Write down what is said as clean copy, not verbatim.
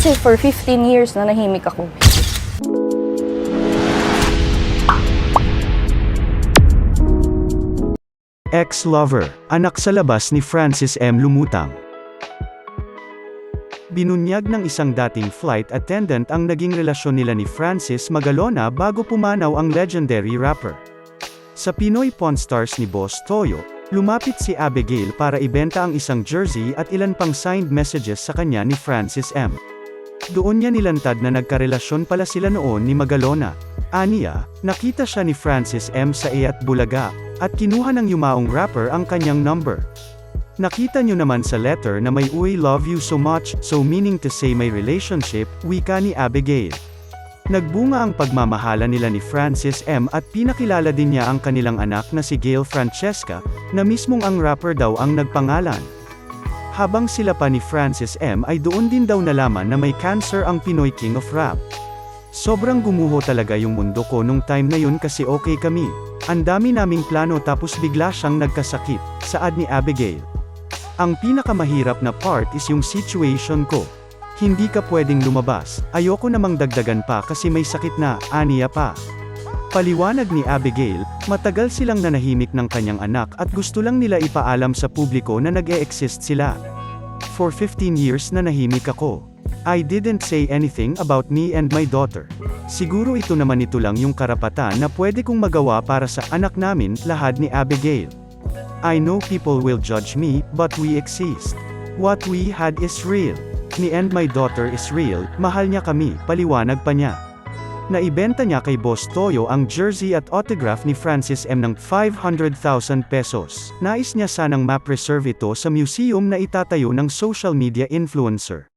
Kasi for 15 years na nahimik ako. Ex-lover, anak sa labas ni Francis M. Lumutang. Binunyag ng isang dating flight attendant ang naging relasyon nila ni Francis Magalona bago pumanaw ang legendary rapper. Sa Pinoy Pawn Stars ni Boss Toyo, lumapit si Abigail para ibenta ang isang jersey at ilan pang signed messages sa kanya ni Francis M. Doon niya nilantad na nagkarelasyon pala sila noon ni Magalona. Aniya, nakita siya ni Francis M. sa Eyat Bulaga, at kinuha ng yumaong rapper ang kanyang number. Nakita nyo naman sa letter na may "I love you so much, so meaning to say may relationship," wika ni Abigail. Nagbunga ang pagmamahala nila ni Francis M. at pinakilala din niya ang kanilang anak na si Gail Francesca, na mismong ang rapper daw ang nagpangalan. Habang sila pa ni Francis M. ay doon din daw nalaman na may cancer ang Pinoy King of Rap. Sobrang gumuho talaga yung mundo ko nung time na yun kasi okay kami. Ang dami naming plano tapos bigla siyang nagkasakit, saad ni Abigail. Ang pinakamahirap na part is yung situation ko. Hindi ka pwedeng lumabas, ayoko namang dagdagan pa kasi may sakit na, aniya pa. Paliwanag ni Abigail, matagal silang nanahimik ng kanyang anak at gusto lang nila ipaalam sa publiko na nag-e-exist sila. For 15 years na nahimik ako. I didn't say anything about me and my daughter. Siguro ito lang yung karapatan na pwede kong magawa para sa anak namin, lahad ni Abigail. I know people will judge me, but we exist. What we had is real. Me and my daughter is real, mahal niya kami, paliwanag pa niya. Naibenta niya kay Boss Toyo ang jersey at autograph ni Francis M. ng 500,000 pesos. Nais niya sanang ma-preserve ito sa museum na itatayo ng social media influencer.